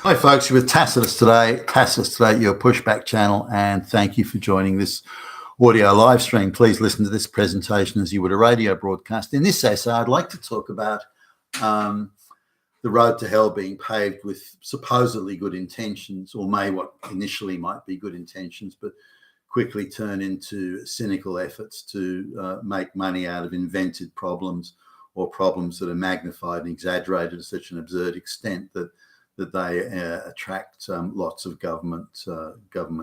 Hi folks, you're with Tacitus today, your pushback channel, and thank you for joining this audio live stream. Please listen to this presentation as you would a radio broadcast. In this essay, I'd like to talk about the road to hell being paved with supposedly good intentions, or what initially might be good intentions, but quickly turn into cynical efforts to make money out of invented problems, or problems that are magnified and exaggerated to such an absurd extent that they attract lots of government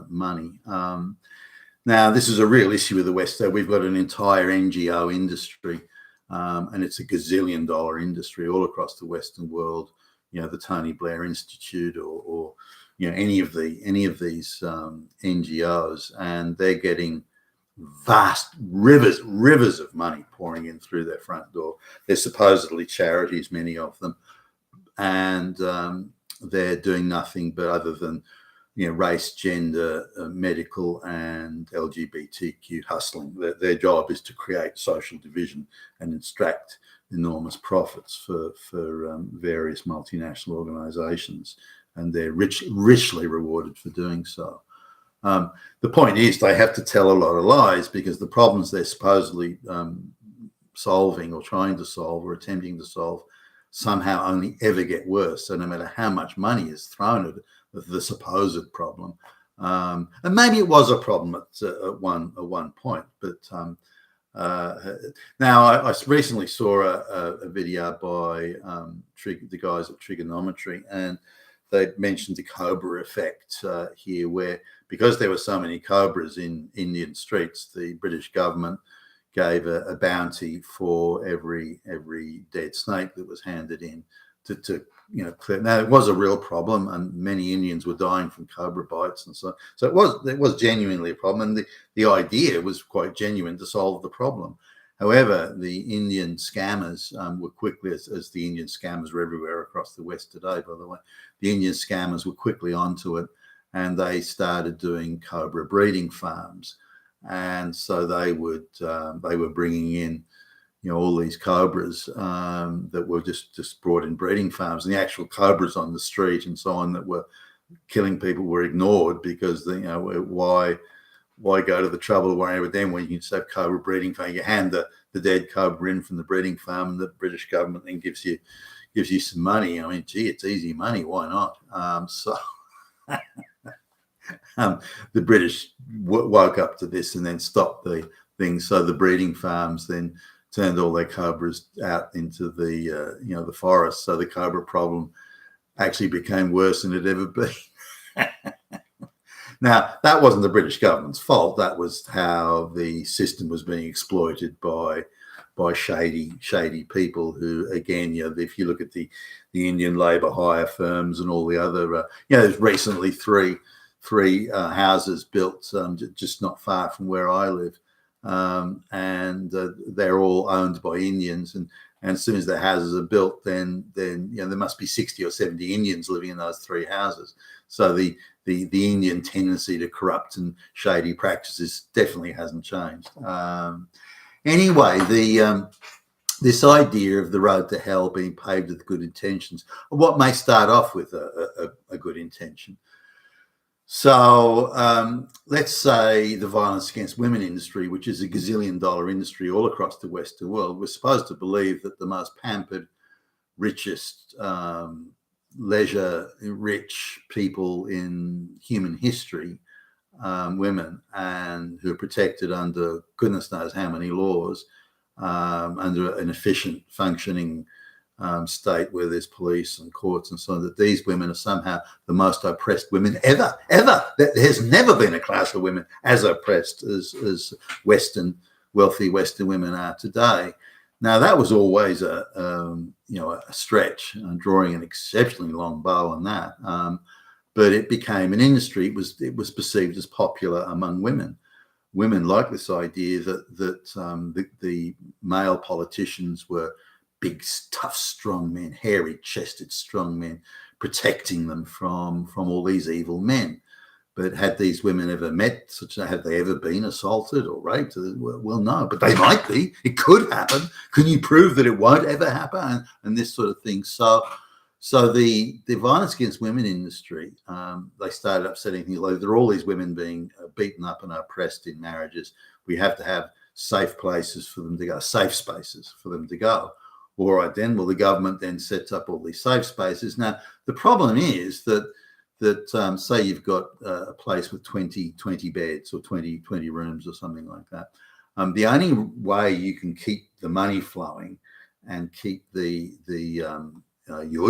money. Now, this is a real issue with the West. So we've got an entire NGO industry, and it's a gazillion dollar industry all across the Western world. You know, the Tony Blair Institute, or you know, any of these NGOs, and they're getting vast rivers of money pouring in through their front door. They're supposedly charities, many of them, and they're doing nothing but other than, you know, race, gender, medical, and LGBTQ hustling. Their job is to create social division and extract enormous profits for various multinational organizations, and they're richly rewarded for doing so. The point is, they have to tell a lot of lies, because the problems they're supposedly solving, or trying to solve, or attempting to solve, somehow only ever get worse. So no matter how much money is thrown at the supposed problem, and maybe it was a problem at one point, but now I recently saw a video by the guys at Trigonometry, and they mentioned the Cobra effect here, where because there were so many cobras in Indian streets, the British government gave a bounty for every dead snake that was handed in to you know, clear. Now, it was a real problem, and many Indians were dying from cobra bites, and so it was genuinely a problem, and the idea was quite genuine to solve the problem. However, the Indian scammers were quickly, as the Indian scammers are everywhere across the West today, by the way, the Indian scammers were quickly onto it, and they started doing cobra breeding farms. And so they were bringing in, you know, all these cobras that were just brought in breeding farms, and the actual cobras on the street and so on that were killing people were ignored, because you know, why go to the trouble of worrying about them when you can just have cobra breeding farm? You hand the dead cobra in from the breeding farm, and the British government then gives you some money. I mean, gee, it's easy money. Why not? So. The British woke up to this and then stopped the thing. So the breeding farms then turned all their cobras out into the the forest. So the cobra problem actually became worse than it ever been. Now, that wasn't the British government's fault. That was how the system was being exploited by shady people who, again, you know, if you look at the Indian labour hire firms and all the other, there's recently three houses built just not far from where I live, and they're all owned by Indians, and as soon as the houses are built, then you know, there must be 60 or 70 Indians living in those three houses. So the Indian tendency to corrupt and shady practices definitely hasn't changed. Anyway, this idea of the road to hell being paved with good intentions, what may start off with a good intention. So let's say the violence against women industry, which is a gazillion dollar industry all across the Western world. We're supposed to believe that the most pampered, richest, leisure-rich people in human history, women, and who are protected under goodness knows how many laws, under an efficient, functioning state where there's police and courts and so on, that these women are somehow the most oppressed women ever. There has never been a class of women as oppressed as wealthy Western women are today. Now, that was always a stretch, drawing an exceptionally long bow on that. But it became an industry. It was perceived as popular among women. Women like this idea that the male politicians were big, tough, strong men, hairy-chested, strong men, protecting them from all these evil men. But had these women ever met have they ever been assaulted or raped? Well, no, but they might be. It could happen. Can you prove that it won't ever happen? And this sort of thing. So So the violence against women industry, they started upsetting things like there are all these women being beaten up and oppressed in marriages. We have to have safe places for them to go, safe spaces for them to go. All right, then, well, the government then sets up all these safe spaces. Now, the problem is that say you've got a place with 20 beds or 20 rooms or something like that. The only way you can keep the money flowing and keep your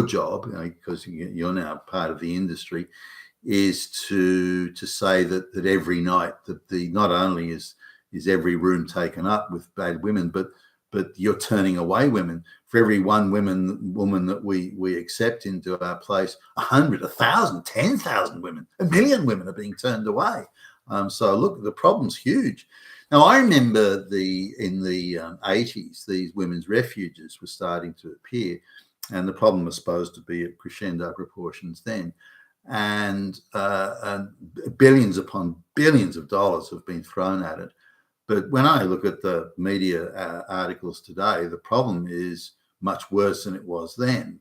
job, because you're now part of the industry, is to say that every night that not only is every room taken up with bad women, but you're turning away women. For every one woman that we accept into our place, 100, 1,000, 10,000 women, 1 million women are being turned away. So look, the problem's huge. Now, I remember in the 80s, these women's refuges were starting to appear, and the problem was supposed to be at crescendo proportions then. And billions upon billions of dollars have been thrown at it. But when I look at the media articles today, the problem is much worse than it was then.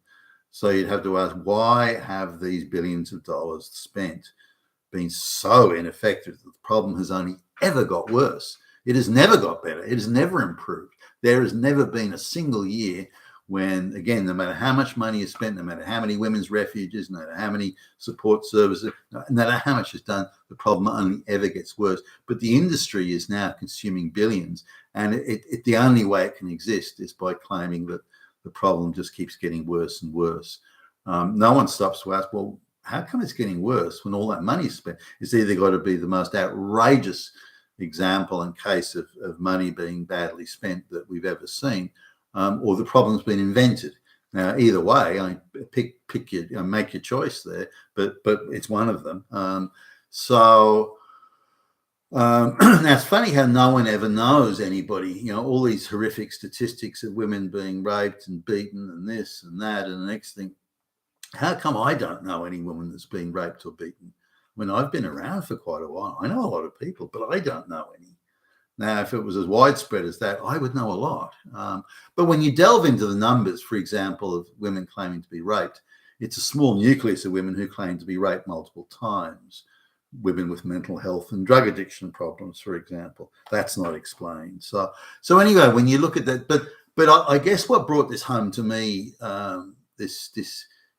So you'd have to ask, why have these billions of dollars spent been so ineffective that the problem has only ever got worse? It has never got better. It has never improved. There has never been a single year when, again, no matter how much money is spent, no matter how many women's refuges, no matter how many support services, no matter how much is done, the problem only ever gets worse. But the industry is now consuming billions, and the only way it can exist is by claiming that the problem just keeps getting worse and worse. No one stops to ask, well, how come it's getting worse when all that money is spent? It's either got to be the most outrageous example and case of money being badly spent that we've ever seen, or the problem's been invented. Now, either way, I pick your, make your choice there, but it's one of them. Now it's funny how no one ever knows anybody. All these horrific statistics of women being raped and beaten and this and that, and the next thing, how come I don't know any woman that's been raped or beaten? I mean, I've been around for quite a while. I know a lot of people, but I don't know any. Now, if it was as widespread as that, I would know a lot. But when you delve into the numbers, for example, of women claiming to be raped, it's a small nucleus of women who claim to be raped multiple times. Women with mental health and drug addiction problems, for example, that's not explained. So anyway, when you look at that, but I guess what brought this home to me, this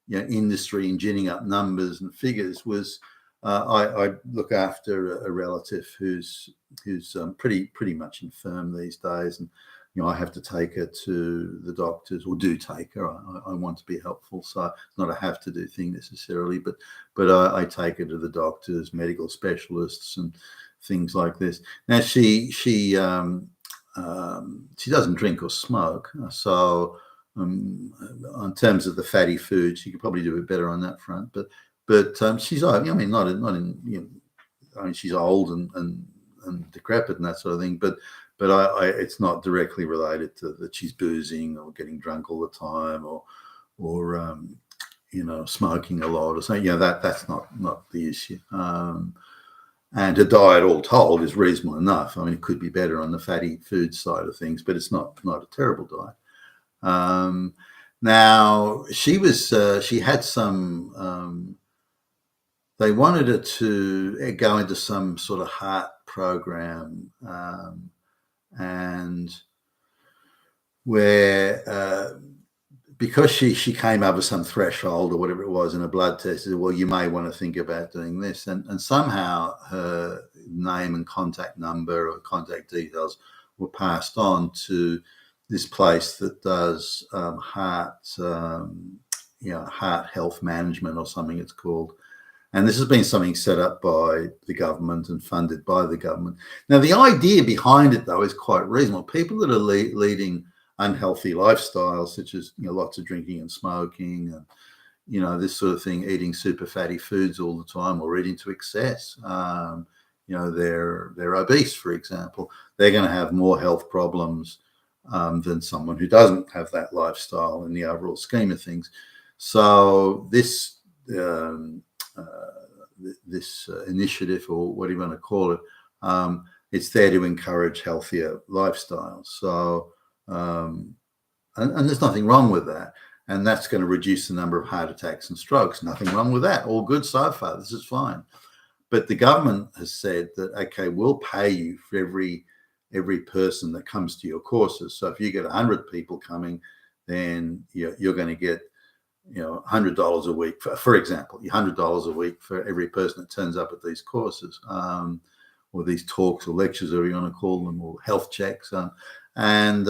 industry and ginning up numbers and figures was. I look after a relative who's pretty much infirm these days, and I have to take her to the doctors, or do take her. I want to be helpful, so it's not a have to do thing necessarily, but I take her to the doctors, medical specialists, and things like this. Now she doesn't drink or smoke, so in terms of the fatty foods, she could probably do it better on that front, but she's, she's old and decrepit and that sort of thing. But it's not directly related to that she's boozing or getting drunk all the time or smoking a lot or something. That's not the issue. And her diet, all told, is reasonable enough. I mean, it could be better on the fatty food side of things, but it's not a terrible diet. Now she had some. They wanted her to go into some sort of heart program, and where because she came over some threshold or whatever it was in a blood test, said, well, you may want to think about doing this, and somehow her name and contact number or contact details were passed on to this place that does heart health management or something it's called. And this has been something set up by the government and funded by the government. Now, the idea behind it, though, is quite reasonable. People that are leading unhealthy lifestyles, such as lots of drinking and smoking and this sort of thing, eating super fatty foods all the time or eating to excess, they're obese, for example. They're going to have more health problems than someone who doesn't have that lifestyle in the overall scheme of things. So this initiative, or what do you want to call it, it's there to encourage healthier lifestyles. So and there's nothing wrong with that. and that's going to reduce the number of heart attacks and strokes. Nothing wrong with that. All good so far. This is fine. But the government has said that, okay, we'll pay you for every person that comes to your courses. So if you get 100 people coming, then you're going to get $100 a week, for example, $100 a week for every person that turns up at these courses, or these talks or lectures, or you want to call them, or health checks, and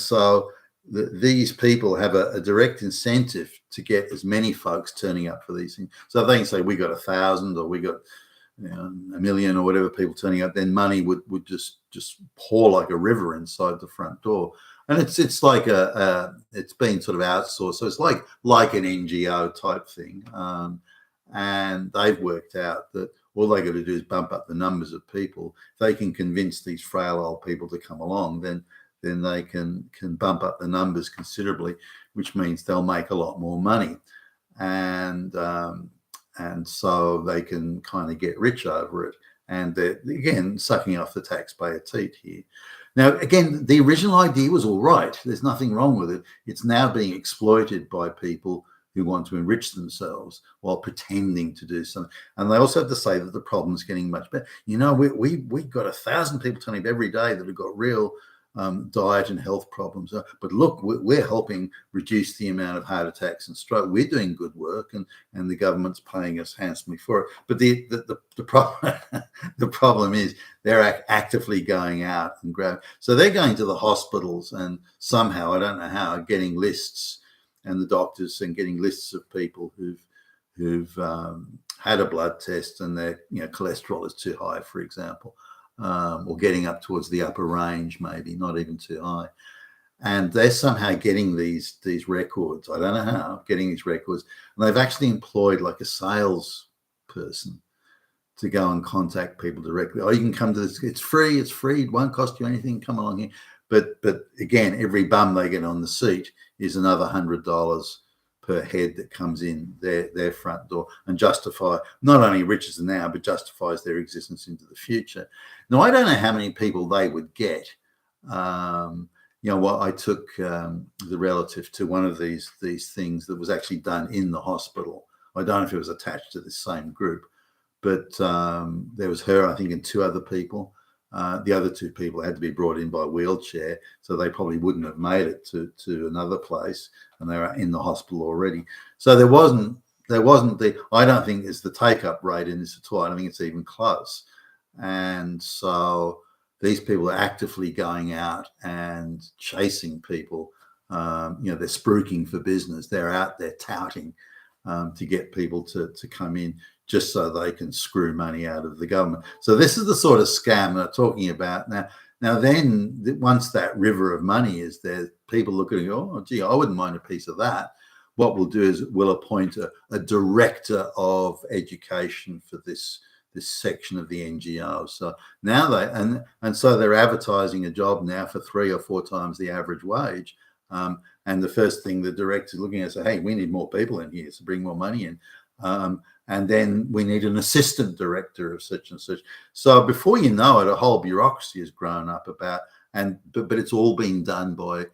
so these people have a direct incentive to get as many folks turning up for these things. So if they can say we got 1,000 or we got 1,000,000 or whatever people turning up, then money would just pour like a river inside the front door. And it's like it's been sort of outsourced, so it's like an NGO type thing, and they've worked out that all they got to do is bump up the numbers of people. If they can convince these frail old people to come along, then they can bump up the numbers considerably, which means they'll make a lot more money, and so they can kind of get rich over it. And they're, again, sucking off the taxpayer teat here. Now, again, the original idea was all right. There's nothing wrong with it. It's now being exploited by people who want to enrich themselves while pretending to do something. And they also have to say that the problem's getting much better. We've got 1,000 people turning up every day that have got real diet and health problems. But look, we're helping reduce the amount of heart attacks and stroke. We're doing good work, and the government's paying us handsomely for it. But the problem the problem is they're actively going out and grabbing. So they're going to the hospitals and somehow, I don't know how, getting lists, and the doctors, and getting lists of people who've had a blood test and their cholesterol is too high, for example. Or getting up towards the upper range, maybe not even too high, and they're somehow getting these records. I don't know how, getting these records, and they've actually employed like a sales person to go and contact people directly. Oh, you can come to this. It's free. It won't cost you anything. Come along here. But again, every bum they get on the seat is another $100 per head that comes in their front door, and justify not only riches now, but justifies their existence into the future. Now, I don't know how many people they would get. I took the relative to one of these things that was actually done in the hospital. I don't know if it was attached to the same group, but there was her, I think, and two other people. The other two people had to be brought in by wheelchair, so they probably wouldn't have made it to another place, and they were in the hospital already. So there wasn't I don't think there's the take-up rate in this at all. I don't think it's even close. And so these people are actively going out and chasing people. They're spruiking for business. They're out there touting to get people to come in, just so they can screw money out of the government. So this is the sort of scam that I'm talking about. Now then, once that river of money is there, people look at it and go, oh, gee, I wouldn't mind a piece of that. What we'll do is we'll appoint a director of education for this section of the NGO. So now so they're advertising a job now for 3 or 4 times the average wage. And the first thing the director's looking at is, hey, we need more people in here to bring more money in. And then we need an assistant director of such and such. So before you know it, a whole bureaucracy has grown up but it's all being done by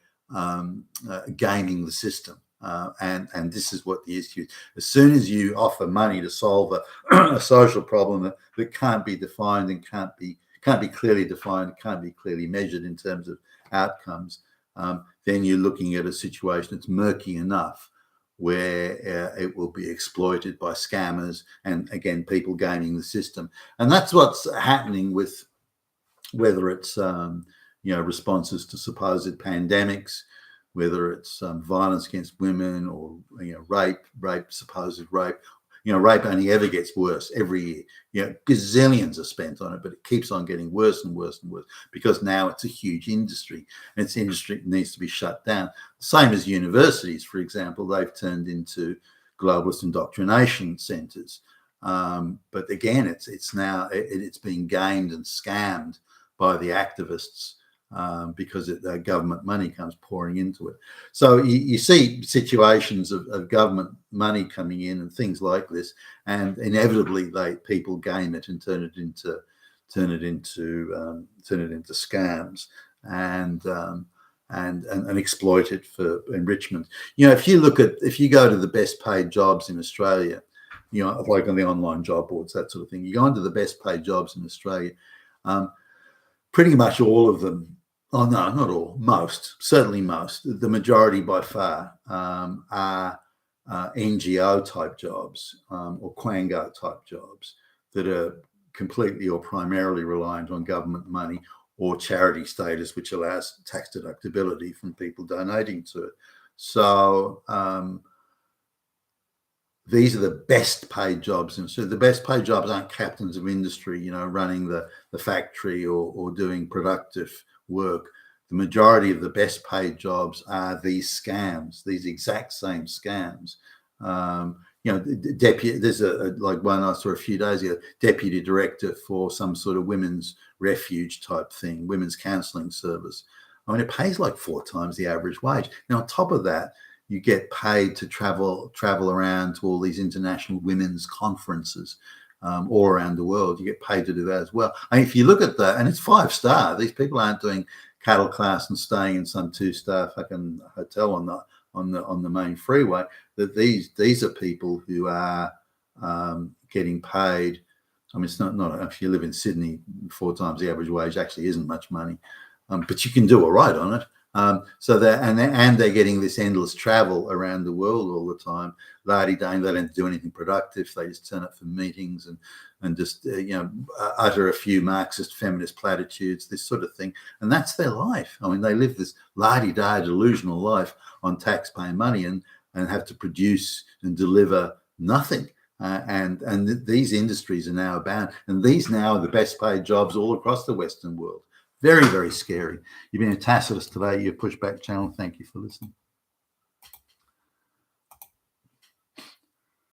gaming the system. And this is what the issue is. As soon as you offer money to solve a social problem that can't be defined and can't be clearly defined, can't be clearly measured in terms of outcomes, then you're looking at a situation that's murky enough where it will be exploited by scammers and, again, people gaming the system. And that's what's happening with whether it's responses to supposed pandemics, whether it's violence against women, or supposed rape. Rape only ever gets worse every year. Gazillions are spent on it, but it keeps on getting worse and worse and worse, because now it's a huge industry, and it's industry that needs to be shut down. Same as universities, for example, they've turned into globalist indoctrination centers. But again, it's now being gamed and scammed by the activists, because government money comes pouring into it. So you see situations of government money coming in and things like this, and inevitably people game it and turn it into scams, and and exploited for enrichment. If you go to the best paid jobs in Australia, like on the online job boards, that sort of thing, you go into the best paid jobs in Australia, pretty much all of them, oh no, not all, most, certainly most, the majority by far are NGO type jobs or Quango type jobs that are completely or primarily reliant on government money or charity status, which allows tax deductibility from people donating to it. So these are the best paid jobs. And so the best paid jobs aren't captains of industry, running the factory or doing productive work. The majority of the best paid jobs are these scams, these exact same scams. There's like one I saw a few days ago, deputy director for some sort of women's refuge type thing, women's counselling service. I mean, it pays like 4 times the average wage. Now, on top of that, you get paid to travel around to all these international women's conferences all around the world. You get paid to do that as well. I mean, if you look at that, and it's 5-star, these people aren't doing cattle class and staying in some 2-star fucking hotel on the main freeway. That these are people who are getting paid. I mean, it's not if you live in Sydney, 4 times the average wage actually isn't much money, but you can do all right on it. So they're getting this endless travel around the world all the time. Lardy-day, they don't do anything productive. They just turn up for meetings and just utter a few Marxist feminist platitudes, this sort of thing, and that's their life. I mean, they live this lardy-day delusional life on tax-paying money and have to produce and deliver nothing. And these industries are now abound, and these now are the best paid jobs all across the Western world. Very, very scary. You've been a Tacitus today, your Pushback channel. Thank you for listening.